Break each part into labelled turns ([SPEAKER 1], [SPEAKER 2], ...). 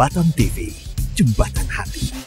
[SPEAKER 1] Jembatan TV, Jembatan Hati.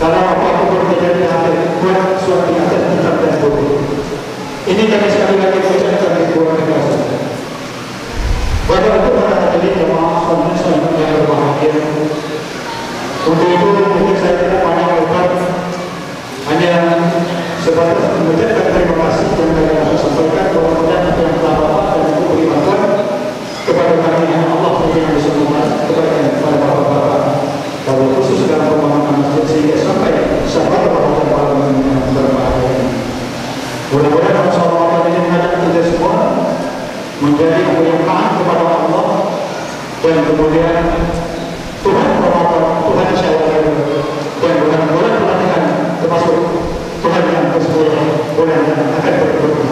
[SPEAKER 2] Kalau dan kemudian Tuhan promotor, Tuhan syawal, dan bulan pelatihan termasuk Tuhan yang ke-10 bulan yang akan berikutnya.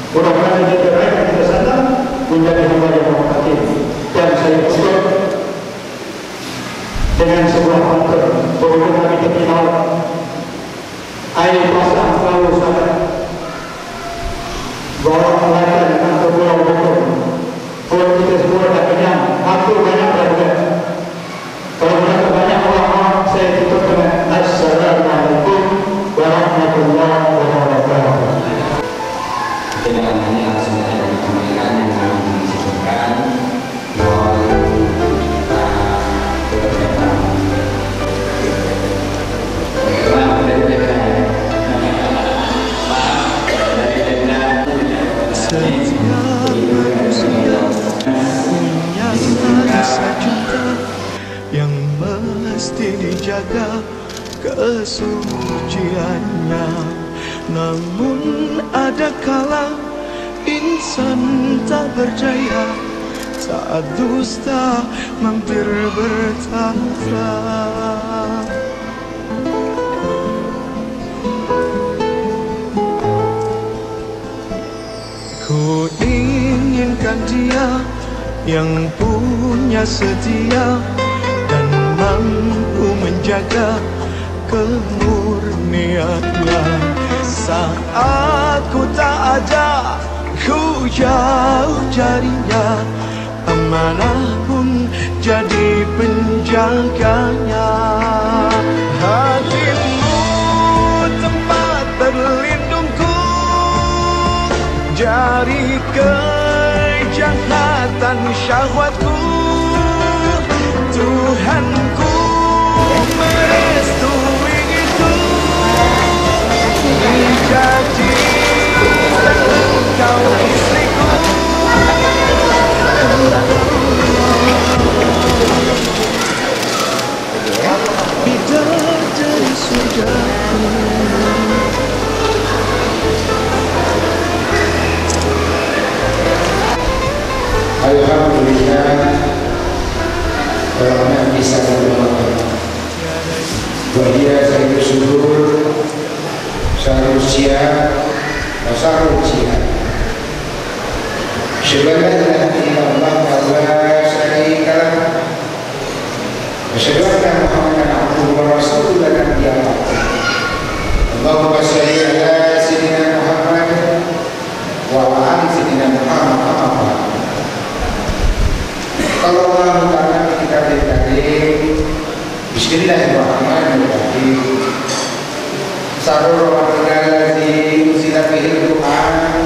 [SPEAKER 2] Mudah-mudahan ini terbaik yang kita sandang menjadi hamba yang berhati. Dan saya usul dengan sebuah pantun berhubung kami tepi laut, air pasang selalu sangat bawa melatan atau pulau botol. Kalau kita semua tak kenyang, aku banyak berada. Kalau mereka banyak orang-orang, saya tutup dengan Assalamualaikum warahmatullahi wabarakatuh.
[SPEAKER 3] Dengan hanya sebenarnya pemilihan yang kami disebutkan bahwa
[SPEAKER 4] yang mesti dijaga kesuciannya, namun ada kala insan tak berjaya saat dusta mampir bertahta. Ku inginkan dia yang punya setia dan mampu menjaga kemurniannya. Saat ku tak ada, ku jauh carinya, amanah pun jadi penjaganya. Hatimu tempat berlindungku dari kejahatan syahwatku. Tuhanku merestui itu, menjadi engkau istriku. Bidadari surgaku.
[SPEAKER 3] Alhamdulillah, karena bisa berdoa. Wahia saya bersyukur, seharusnya, sebenarnya Allah Allah syarika asyhadu anna Muhammadan abduhu wa rasuluhu la nabiyya ba'dahu. Allahumma shalli ala sayyidina Muhammad wa ala ali sayyidina Muhammad. Kalau Allah Ta'ala kita tadi Bismillahirrahmanirrahim. Sahur Ramadan alladzi unzila fihi al-Qur'an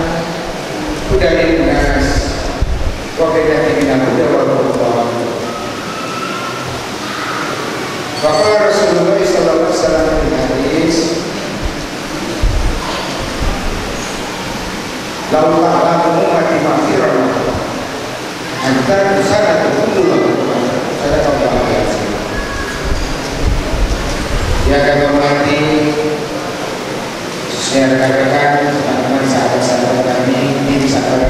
[SPEAKER 3] hudan lin-nas wa bayyinatin minal huda wal furqan. Wa qala Rasulullah sallallahu alaihi wasallam fil hadis, "Law ta'lamu ummati ma fi Ramadan antara sana dulu saya tahu apa ya kata mati. Saya rekan-rekan teman-teman sahabat-sahabat kami di sahabat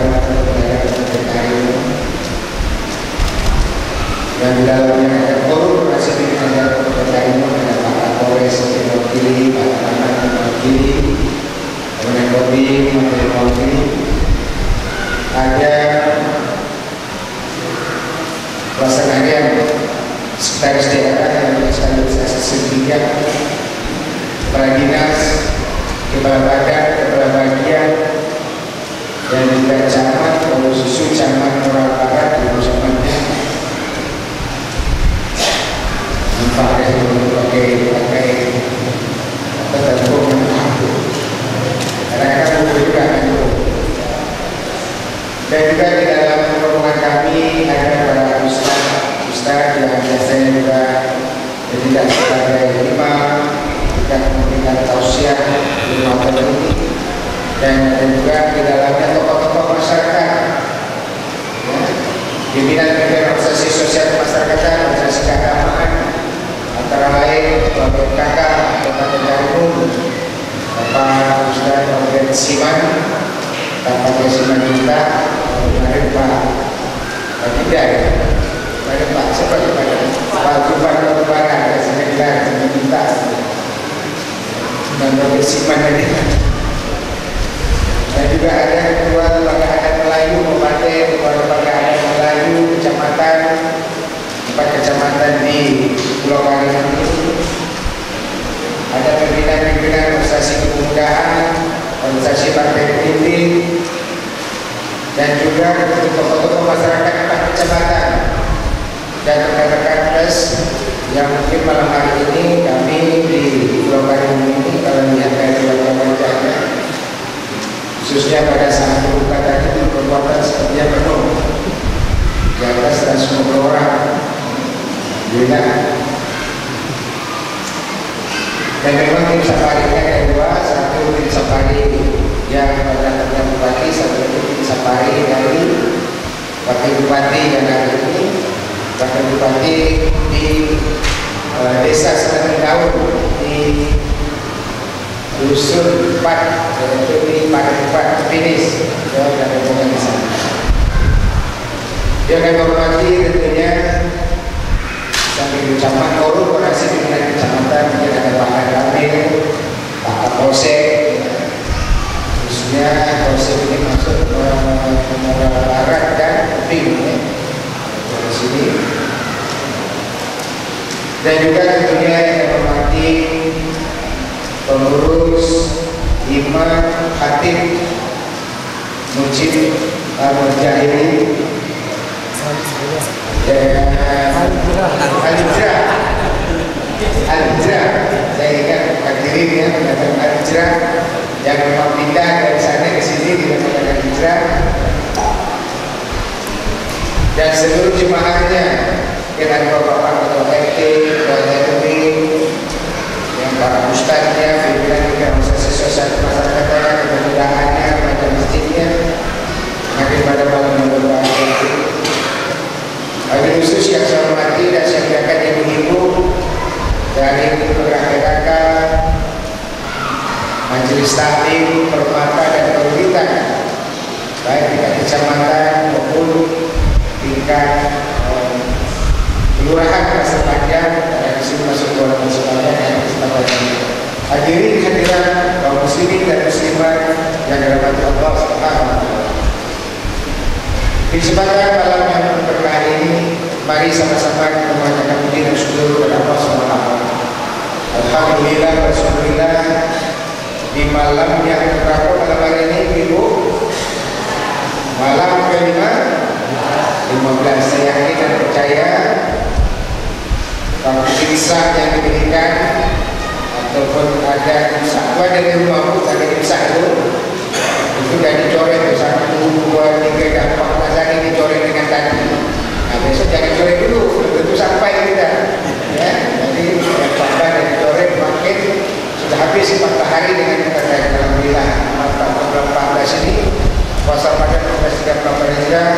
[SPEAKER 3] dan di dalamnya ada forum rasmi ada PKI, ada Pak Kapolres mewakili, Pak Taman mewakili, kemudian Kopi mewakili, ada pelaksanaan sekretaris daerah yang sekaligus asisten kepala dinas, kepala badan, kepala bagian, dan juga camat, kalau susu camat Moral Barat, dan camatnya pakai tertentu kadang-kadang juga dan juga di dalam rombongan kami ada para ustaz yang biasanya juga tidak sebagai imam, juga memberikan tausiah di rumah ini, dan juga di dalamnya tokoh-tokoh masyarakat, pimpinan-pimpinan organisasi sosial kemasyarakatan, organisasi keagamaan, antara lain BKK Kabupaten Karimun, Bapak Ustaz Robert Siman, Bapak Siman kita, kemarin Pak Tidak, 4 kecamatan di Pulau Karimun ini. Ada pimpinan-pimpinan organisasi kepemudaan, organisasi partai politik, dan juga tokoh-tokoh masyarakat 4 kecamatan dan rekan-rekan pers yang mungkin malam hari ini kami di Pulau Karimun ini kalau lihat dari wajah-wajahnya, khususnya pada saat berbuka tadi perbuatan sepertinya penuh di atas 150 orang. Dan memang tim safari ada 2, satu tim safari yang pada Perdana Bupati, satu lagi tim safari dari Wakil Bupati yang hari ini. Wakil Bupati di Desa Selanting Daun di Dusun 4, yaitu di Padat 4 Finish, jauh dari Bukit sana. Yang kami hormati tentunya sambil ucapan korporasi pimpinan kecamatan, mungkin ada Pak Ramil, Pak Kapolsek, khususnya Kapolsek ini masuk ke Muara Barat dan Kuping dari sini. Dan juga tentunya yang hormati pengurus, imam, khatib, mujib, al-mujahidin, Al-Hijrah, saya ingat hadirin ya, mengatakan Al-Hijrah yang memang pindah dari sana ke sini dikatakan Al-Hijrah, dan seluruh jemaahnya, dengan bapak-bapak ketua RT, ketua RW, yang para ustadznya, pimpinan organisasi sosial masyarakatnya, kemudahannya, pada masjidnya, makin pada malam yang berbahagia. Wabil khusus yang saya hormati dan saya berikan ibu-ibu dari PKK, Majelis Taklim, Permata dan Perwitan, baik tingkat kecamatan maupun tingkat kelurahan Pasir Panjang dan di sini masuk ke dalam Pasir Panjang yang kesempatan ini. Hadirin hadirat kaum muslimin dan muslimat yang dirahmati Allah Subhanahu wa taala. Di kesempatan malam yang berkah ini, mari sama-sama kita mengucapkan puji dan syukur kepada Allah Subhanahu wa taala. Alhamdulillah, Rasulullah, di malam yang berapa malam hari ini, Ibu? Malam ke-5, 15. Saya yakin dan percaya kalau imsak yang diberikan ataupun ada imsak dari rumahmu, ada imsak itu sudah dicoret 1, 2, 3 dan 14 hari dicoret dengan tadi. Nah besok jangan coret dulu, tentu sampai kita ya. Jadi yang 14 dan dicoret makin sudah habis 40 hari dengan kita. Alhamdulillah 14 ini puasa pada 14-30 Hijrah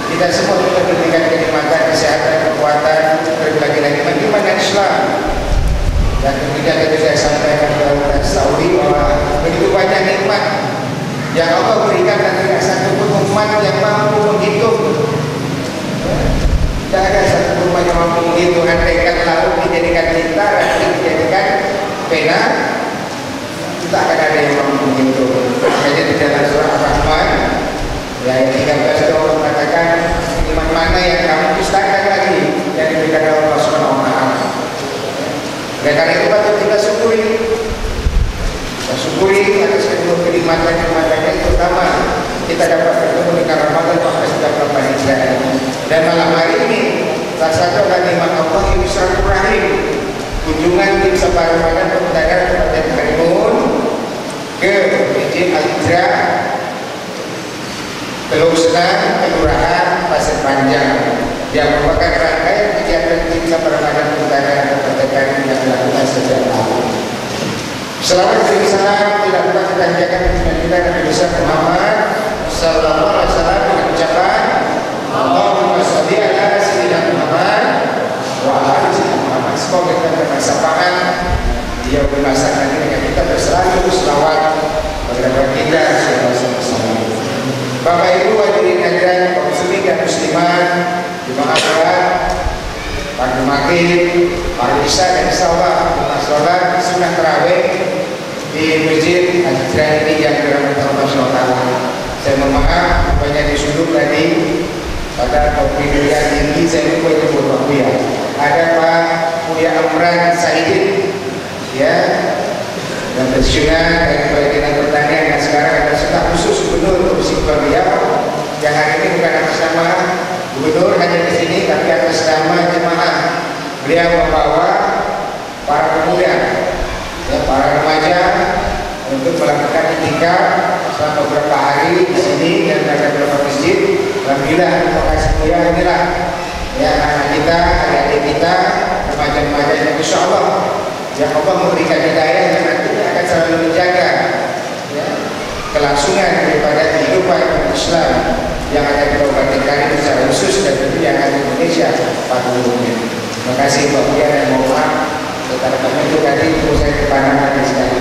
[SPEAKER 3] kita semua kita diberikan kenikmatan, kesehatan, kekuatan, lagi-lagi beriman dan Islam. Dan kemudian saya sampaikan kepada Saudi bahwa begitu banyak nikmat yang Allah berikan dan tidak satu pun umat yang mampu menghitung. Tidak ada satu umat yang mampu menghitung. Andaikan lalu dijadikan tinta, dan dijadikan pena, tidak akan ada yang mampu menghitung. Makanya di dalam surah Ar-Rahman yang 13 Allah mengatakan iman mana yang kamu dustakan lagi yang diberikan oleh Allah Subhanahu wa taala. Oleh karena itu patut kita syukuri. Syukuri atas kedua kenikmatan-kenikmatannya, terutama kita dapat bertemu dengan Ramadan 14-18 Hijriah. Dan malam hari ini salah satu adalah nikmat Allah yang Bismillahirrahmanirrahim. Kunjungan tim safari Ramadan Kabupaten Karimun ke Masjid Al-Hijrah Teluk Senang, Kelurahan Pasir Panjang, yang merupakan rangkaian kegiatan tim safari Ramadan Kabupaten Karimun yang dilakukan sejak tahun. Selamat salam tidak lupa kita jaga kita Nabi besar Muhammad sallallahu alaihi wasallam dengan ucapan Allahumma shalli ala sayyidina Muhammad wa ala ali sayyidina Muhammad. Semoga kita bermanfaat. Dia bermasak nanti dengan kita berselalu selawat kepada kita sama-sama. Bapak Ibu hadirin hadirat kaum muslimin dan muslimat, dimaafkan pagi maghrib, pagi isya dan insyaallah sholat sunnah tarawih di Masjid Al-Hijrah ini yang dirahmati Allah Subhanahu wa taala. Saya mohon maaf banyak disudut tadi pada kopi yang tinggi saya lupa itu buat waktu ya. Imran Saidin, ya, dan pensiunan dari Badan Pertanian, dan sekarang ada staf khusus Gubernur Provinsi Kepulauan Riau yang hari ini bukan atas nama Gubernur hanya di sini, tapi atas nama jemaah. Beliau membawa para pemuda, ya, para remaja untuk melakukan itikaf selama beberapa hari di sini dan ada beberapa masjid. Alhamdulillah, lokasi mulia inilah, ya, anak-anak kita, adik-adik kita, remaja-remaja yang insya Allah yang Allah memberikan hidayah yang nantinya akan selalu menjaga, ya, kelangsungan daripada kehidupan Islam yang ada di Kabupaten Karim secara khusus dan tentu yang ada di Indonesia pada umumnya. Terima kasih Pak Buya dan mohon maaf rekan-rekan itu tadi itu saya kepanjangan di sekali.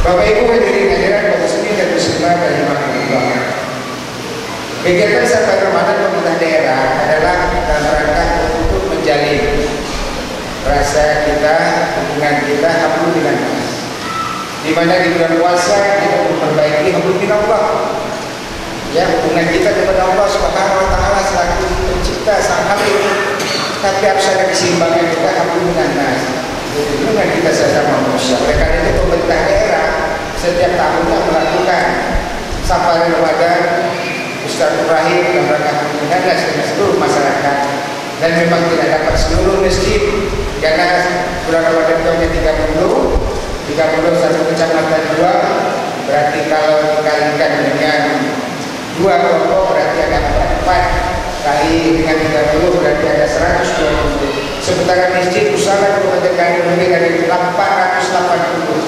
[SPEAKER 3] Bapak Ibu hadirin hadirat kaum muslimin dan muslimat dari Makkah. Kegiatan Safar Ramadan pemerintah daerah adalah dalam rangka untuk menjalin rasa kita, hubungan kita hablum dengan nas. Di mana di bulan puasa kita memperbaiki hablum min Allah. Ya, hubungan kita kepada Allah Subhanahu wa taala selaku pencipta sang Habib. Tapi harus ada keseimbangan kita hablum minan nas. Hubungan kita sesama manusia. Oleh karena itu pemerintah daerah setiap tahunnya melakukan safari Ramadan Ustaz Ibrahim dalam rangka mengagas dengan seluruh masyarakat, dan memang tidak dapat seluruh masjid karena bulan Ramadan tahunnya 30 satu kecamatan 2, berarti kalau dikalikan dengan 2 kelompok berarti ada 4 kali dengan 30 berarti ada 120. Sementara masjid usaha Kabupaten Karim lebih dari 480.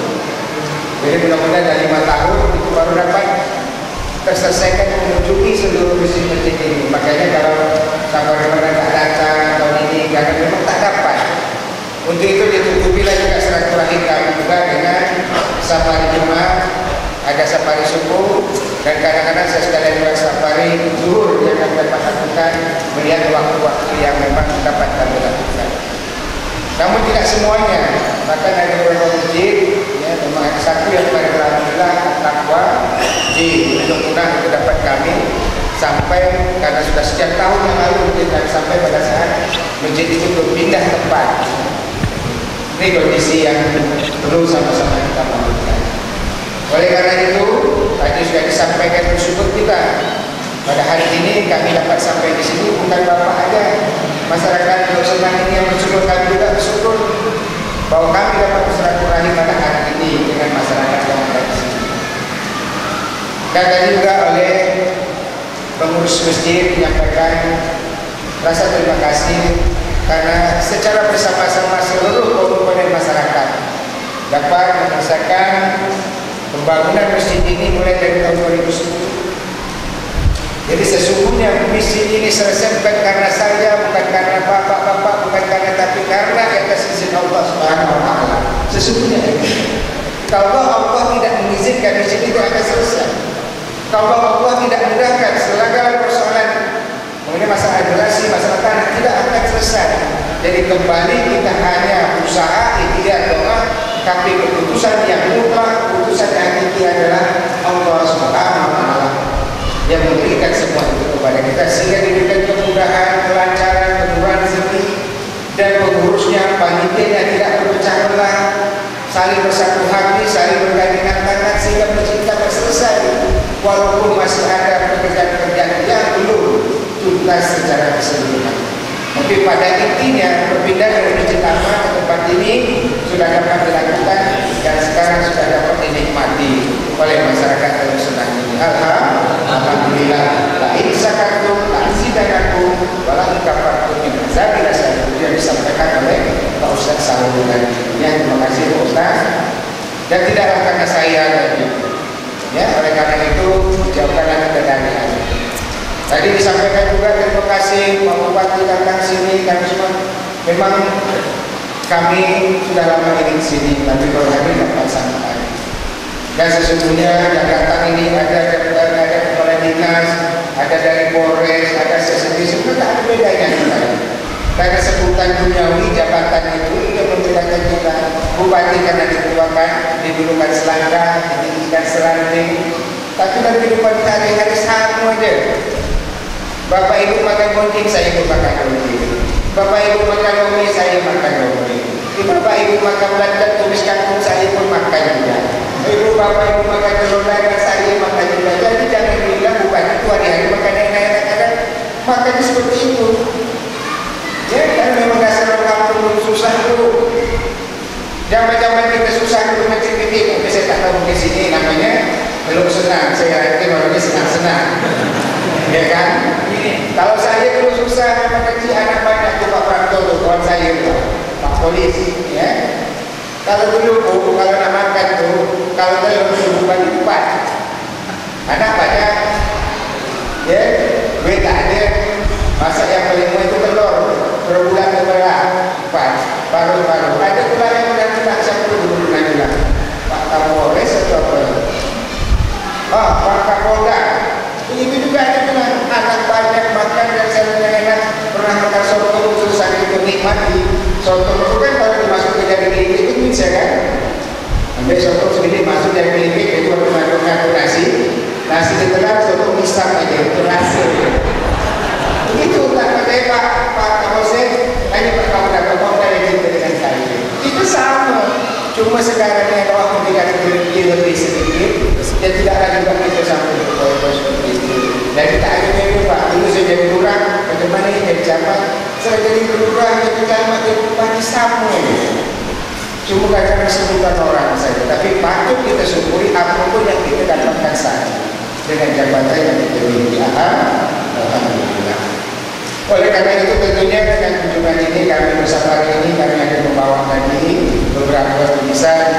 [SPEAKER 3] Jadi mudah-mudahan dari 5 tahun itu baru dapat terselesaikan mengunjungi seluruh masjid-masjid ini. Makanya kalau Safar Ramadan tak datang tahun ini karena memang tak dapat. Untuk itu ditutupilah juga silaturahim kami juga dengan safari Jumat, ada safari subuh, dan kadang-kadang saya sekalian juga safari zuhur yang kami dapat lakukan melihat waktu-waktu yang memang dapat kami lakukan. Namun tidak semuanya, bahkan ada beberapa masjid, ya, memang ada satu yang pada alhamdulillah takwa di Gunung Punang itu dapat kami sampai karena sudah sekian tahun yang lalu kita sampai pada saat masjid itu berpindah tempat. Ini kondisi yang perlu sama-sama kita lakukan. Oleh karena itu tadi sudah disampaikan bersyukur kita pada hari ini kami dapat sampai di sini bukan bapak aja. Masyarakat Pulau Senang ini yang bersyukur, kami juga bersyukur bahwa kami dapat bersilaturahim pada hari ini dengan masyarakat yang ada di sini. Dan tadi juga oleh pengurus masjid menyampaikan rasa terima kasih karena secara bersama-sama seluruh komponen masyarakat dapat merasakan pembangunan masjid ini mulai dari tahun 2010. Jadi sesungguhnya masjid ini selesai bukan karena saya, bukan karena bapak-bapak, bukan karena, tapi karena di atas izin Allah Subhanahu wa taala. Sesungguhnya kalau Allah tidak mengizinkan masjid itu akan selesai. Kalau Allah tidak mudahkan segala persoalan mengenai masalah regulasi, masalah tanah tidak akan selesai. Jadi kembali kita hanya usaha, ikhtiar, doa, tapi keputusan yang mutlak, keputusan yang hakiki adalah Allah Subhanahu wa taala yang memberikan semua itu kepada kita sehingga diberikan kemudahan, kelancaran, kemudahan rezeki, dan pengurusnya, panitianya tidak berpecah belah, saling bersatu hati, saling bergandengan tangan sehingga masjid kita selesai. Walaupun masih ada pekerjaan-pekerjaan yang belum tuntas secara keseluruhan, tapi pada intinya perpindahan dari masjid lama ke tempat ini sudah dapat dilakukan dan sekarang sudah dapat dinikmati oleh masyarakat Pulau Senang ini. Alhamdulillah. La in syakartum la azidanakum wa la in kafartum min azabi lasyadid, yang disampaikan oleh Pak Ustaz Salul tadi. Ya, terima kasih Pak Ustaz. Dan tidaklah karena saya tadi. Ya, oleh karena itu jawabkanlah kita dari hati. Tadi disampaikan juga terima kasih Pak Bupati datang sini, kami semua memang kami sudah lama ini di sini, tapi baru hari dapat sampai. Dan sesungguhnya yang datang ini ada kepala dinas, ada dari Polres, ada sesuatu sebenarnya tak ada bedanya kita. Karena sebutan duniawi jabatan itu membedakan kita. Bupati karena dikeluarkan, didulukan selangkah, ditinggikan seranting, tapi dalam kehidupan sehari-hari sama aja. Bapak Ibu pakai kunci, saya ikut pakai kunci. Bapak Ibu makan lomi, saya makan lomi. Bapak Ibu makan belantan tumis kangkung, saya pun makan juga. Ibu Bapak Ibu makan telur dadar, saya makan juga. Jadi jangan bilang bukan itu hari-hari makan enak-enak, kadang makannya seperti itu. Ya kan memang dasar orang kampung susah itu. Zaman-zaman kita susah itu macam ini, mungkin saya tak tahu di sini namanya belum senang. Saya yakin orangnya senang-senang. Ya kan? Kalau saya dulu susah memang kecil anak banyak tuh Pak Pranto tuh kawan saya tuh Pak Polis ya. Kalau dulu kalau nak makan tuh kalau telur suruh bagi 4 anak banyak ya, duit tak ada, masak yang paling murah itu telur per bulan berapa 4 baru-baru ada pula yang udah siapa dulu pernah bilang Pak Kapolres atau apa Pak Kapolda itu juga ada bilang anak banyak makan dan selalu enak. Pernah makan soto khusus sakit menikmati soto itu kan kalau dimasuk ke jari kelipik itu bisa kan ambil soto segini masuk jari kelipik itu waktu masukkan nasi ditelan soto misam aja itu nasi begitu tak pakai Pak Kapolsek hanya Pak Kapolda yang cinta dengan saya itu sama. Cuma sekarang ini kalau memberikan lebih sedikit dan tidak lagi kita sampai ke poin-poin seperti itu. Dan kita ada memang Pak, dulu saya jadi lurah, bagaimana ini jadi camat, saya jadi lurah, jadi camat, jadi bupati sama ini. Cuma kadang disebutkan orang saja, tapi patut kita syukuri apapun yang kita dapatkan saja dengan jabatan yang kita miliki. Alhamdulillah. Oleh karena itu tentunya dengan kunjungan ini kami bersama ini kami akan membawa tadi beberapa tulisan.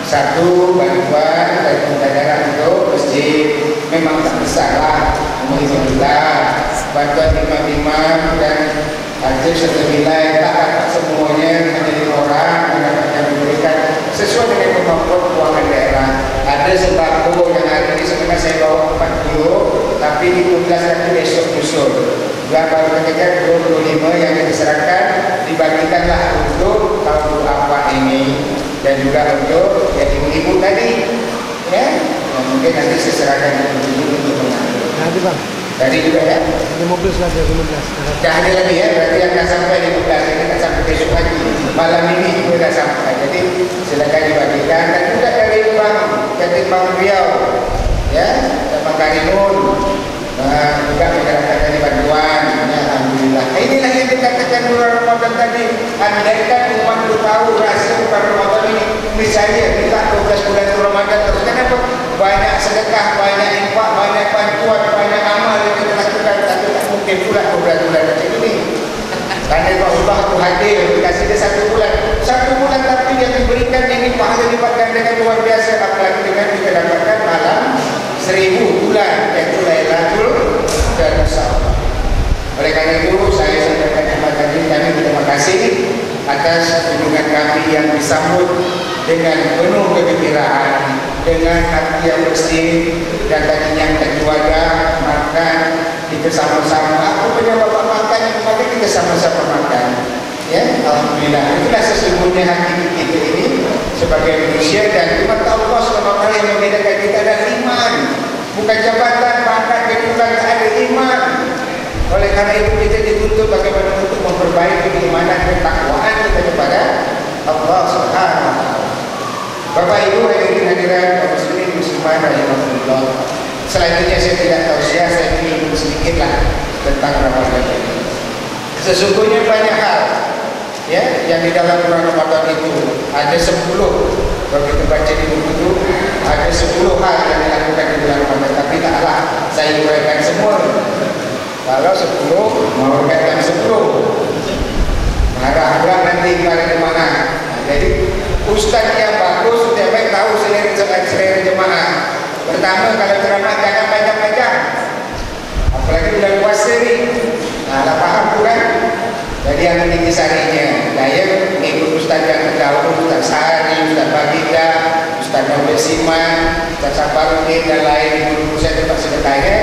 [SPEAKER 3] Satu, bantuan dari pemerintah daerah untuk masjid memang tak besar lah, alhamdulillah. Bantuan imam-imam dan hadir serta nilai tak semuanya menjadi orang akan diberikan sesuai dengan kemampuan keuangan daerah. Ada sembako yang hari ini sebenarnya saya bawa 4 kilo, tapi di 15 nanti besok nyusul. Baru ketika 25 yang diserahkan dibagikanlah untuk kaum apa ini dan juga untuk yang ibu-ibu tadi ya, nah, mungkin nanti saya serahkan ibu-ibu untuk mengambil.
[SPEAKER 5] Nanti Bang.
[SPEAKER 3] Tadi juga ya.
[SPEAKER 5] 15 lagi 15.
[SPEAKER 3] Dah ada lagi ya, berarti akan sampai 15 ini akan sampai besok lagi. Malam ini juga dah sampai. Jadi silakan dibagikan dan juga dari Bang Riau ya, Bang Karimun. Juga menyerahkan dari bantuan ya, alhamdulillah. Inilah yang dikatakan bulan Ramadan tadi. Andaikan umat itu tahu rahasia bulan Ramadan ini, misalnya kita 12 bulan Ramadan terus, kenapa banyak sedekah, banyak infak, banyak bantuan, banyak amal yang kita lakukan, tapi tak mungkin pula bulan-bulan macam ini. Karena Allah itu hadir, dikasih dia 1 bulan, 1 bulan tapi yang diberikan ini pahala lipat gandakan luar biasa, apalagi dengan kita dapatkan malam 1000 bulan yaitu Lailatul Qadar. Oleh karena itu saya sampaikan kepada kami terima kasih atas kunjungan kami yang disambut dengan penuh kegembiraan, dengan hati yang bersih dan tadinya tak wadah makan kita sama-sama. Aku punya bapak makan yang kemarin kita sama-sama makan. Ya, alhamdulillah. Itulah sesungguhnya hati kita ini sebagai manusia dan cuma Allah SWT yang membedakan kita adalah iman, bukan jabatan, pangkat, kedudukan, ada iman. Oleh karena itu kita dituntut bagaimana untuk memperbaiki keimanan dan ketakwaan kita kepada Allah Subhanahu. Bapak Ibu hadirin kaum muslimin muslimat rahimakumullah. Selanjutnya saya tidak tahu saya ingin sedikitlah tentang Ramadan ini. Sesungguhnya banyak hal ya yang di dalam bulan Ramadan itu ada 10. Kalau kita baca di buku itu ada 10 hal yang dilakukan di bulan Ramadan, tapi taklah saya uraikan semua. Kalau 10 mau uraikan 10 harap-harap nanti pada mana. Jadi ustaz yang bagus setiap baik tahu selera jemaah. Pertama, kalau ceramah jangan panjang-panjang, apalagi bulan puasa ni. Nah, paham bukan? Jadi yang ini sarinya, saya mengikut Ustaz yang terdahulu, Ustaz Sari, Ustaz Baginda, Ustaz Novel Siman, Ustaz Saparudin dan lain guru saya tempat sedekahnya.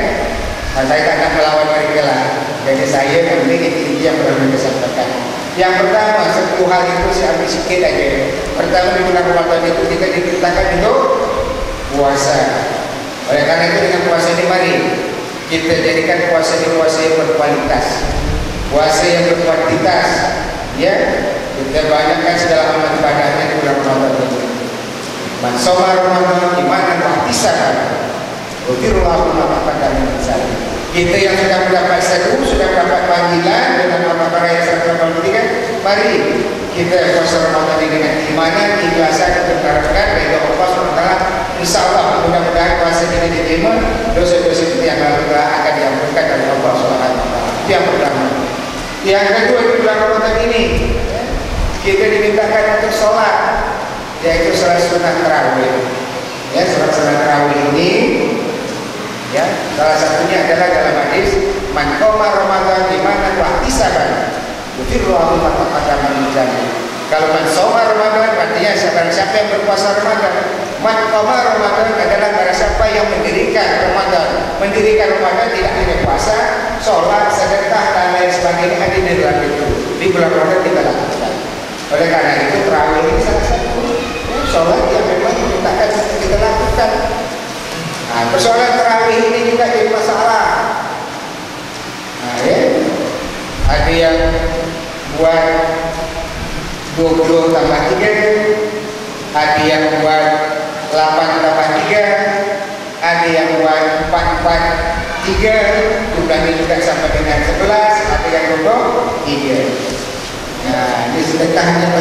[SPEAKER 3] Nah, saya tak akan melawan mereka lah. Jadi saya yang ini yang pernah saya sampaikan. Yang pertama, 10 hal itu saya ambil sikit aja. Pertama, di bulan Ramadan itu kita diperintahkan untuk puasa. Oleh karena itu dengan puasa ini mari kita jadikan puasa ini puasa yang berkualitas. puasa yang berkuantitas, ya. Kita banyakkan segala amal ibadahnya di bulan Ramadan ini. Man shoma Ramadan imanan wa ihtisaban, ghufirallahu ma taqaddama min dhanbi. Kita yang sudah mendapat seru, sudah mendapat panggilan dengan Al-Baqarah ayat 183, mari kita puasa Ramadan ini dengan keimanan, keikhlasan, dan mengharapkan ridha Allah SWT. Insyaallah mudah-mudahan puasa ini diterima, dosa-dosa kita yang lalu akan diampunkan oleh Allah SWT. Itu yang pertama. Yang kedua, di bulan Ramadan ini kita dimintakan untuk sholat, yaitu sholat sunnah tarawih. Ya, sholat sunnah tarawih ini, ya, salah satunya adalah dalam hadis man qoma Ramadan imanan wa ihtisaban ghufirallahu ma taqaddama min dhanbi. Kalau man shoma Ramadan artinya siapa yang berpuasa Ramadan. Man qoma Ramadan adalah barang siapa yang mendirikan Ramadan. Mendirikan Ramadan tidak hanya puasa, sholat, sedekah dan lain sebagainya hadir di dalam itu. Di bulan Ramadan kita lakukan. Oleh karena itu tarawih ini salah satu sholat yang memang dimintakan kita lakukan. Nah, persoalan tarawih ini juga jadi masalah. Nah, ya, ada yang buat 20 tambah 3, ada yang buat 8 tambah 3, ada yang buat 4-4-3, jumlahnya juga sampai dengan 11, ada yang 23. Nah, ini sedekahnya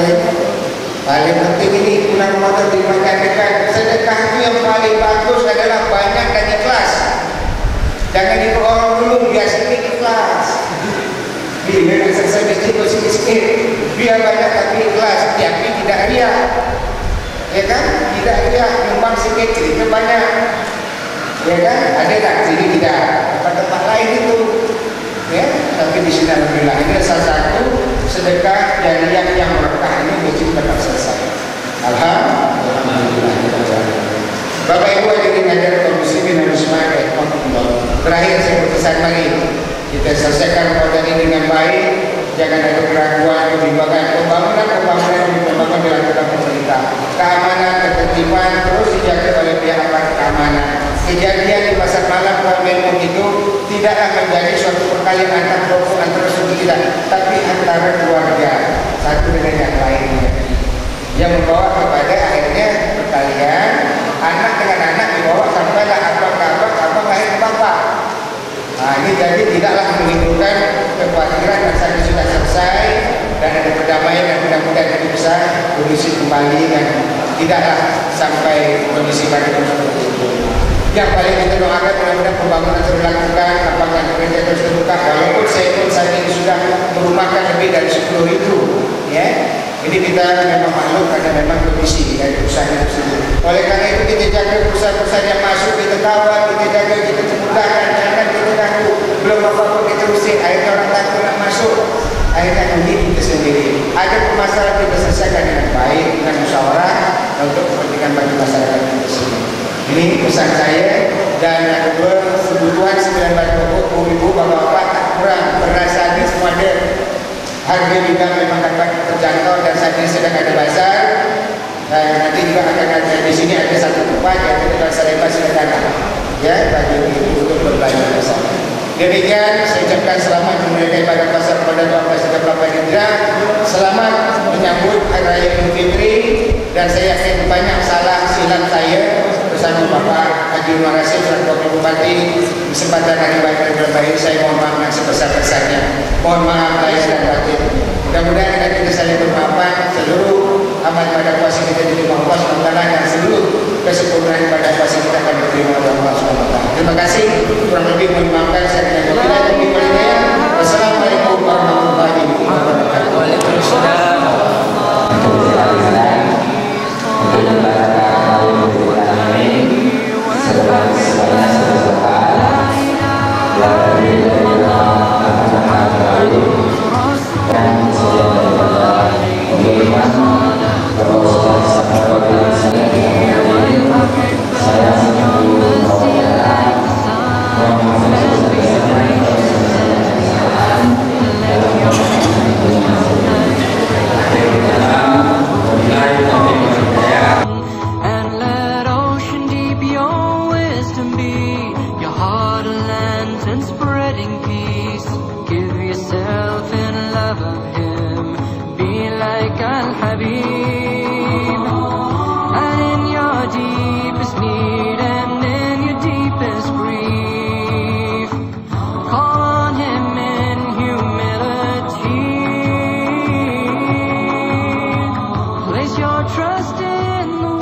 [SPEAKER 3] paling penting ini bulan Ramadan dimakan dekat. Sedekah itu yang paling bagus adalah banyak dan ikhlas. Jangan diperolong dulu, biar sedikit ikhlas. Bila selesai masjid sikit-sikit, biar banyak tapi ikhlas, tapi tidak riak. Ya kan? Tidak riak, nyumbang sedikit, itu banyak. Ya kan? Ada tak? Sini tidak. Tempat-tempat lain itu. Ya, tapi di sini alhamdulillah ini salah satu sedekah jariyah yang berkah ini masjid tetap selesai. Alhamdulillah. Bapak Ibu hadirin hadirat kaum muslimin dan muslimat rahimakumullah. Terakhir saya berpesan, mari kita selesaikan Ramadan ini dengan baik. Jangan ada keraguan, kebimbangan, pembangunan yang dibangun dilakukan pemerintah. Keamanan, ketertiban terus dijaga oleh pihak aparat keamanan. Kejadian di pasar malam Kuala itu tidaklah menjadi suatu perkalian antar kelompok, antara suku tidak, tapi antara keluarga satu dengan yang lainnya, yang membawa kepada akhirnya perkalian anak dengan anak dibawa sampailah abang lahir ke bapak. Nah, ini jadi tidaklah menimbulkan kekhawatiran dan saat sudah selesai dan ada perdamaian dan mudah-mudahan itu bisa kondisi kembali dan tidaklah sampai kondisi pada seperti itu. Yang paling kita doakan mudah-mudahan pembangunan terus dilakukan, lapangan kerja terus terbuka. Walaupun saya pun saat ini sudah merumahkan lebih dari 10.000, ya. Ini kita memang maklum karena memang kondisi dari perusahaan itu sendiri. Oleh karena itu kita jaga perusahaan-perusahaan yang masuk, kita kawal, kita jaga, kita mudahkan, jangan kita ganggu. Belum apa-apa kita usir, akhirnya orang takut nak masuk. Akhirnya kami kita sendiri. Ada permasalahan kita selesaikan dengan baik, dengan musyawarah untuk kepentingan bagi masyarakat kita sendiri. Ini pesan saya. Dan yang kedua, kebutuhan 9 bahan pokok ibu bapak-bapak tak kurang, beras ada semua ada. Harga juga memang dapat terjangkau dan saat ini sedang ada bazar. Dan nanti juga akan ada di sini ada satu tempat yang kita selepas sederhana, ya, bagi ibu untuk berbelanja bersama. Demikian saya ucapkan selamat menunaikan ibadah puasa Ramadan 1438 Hijrah. Selamat menyambut Hari Raya Idul Fitri dan saya yakin banyak salah silap saya bersama Bapak Haji Umar Rasid dan Wakil Bupati. Kesempatan hari baik saya mohon maaf yang sebesar-besarnya. Mohon maaf lahir dan batin. Mudah-mudahan dengan kita saling bermaafan, seluruh amal ibadah puasa kita diterima Allah SWT dan seluruh kesempurnaan ibadah puasa kita akan diterima oleh Allah SWT. Terima kasih. Kurang lebih mohon maafkan saya dengan wabillahi. Wassalamualaikum warahmatullahi wabarakatuh.
[SPEAKER 6] Waalaikumsalam. Saya trust in the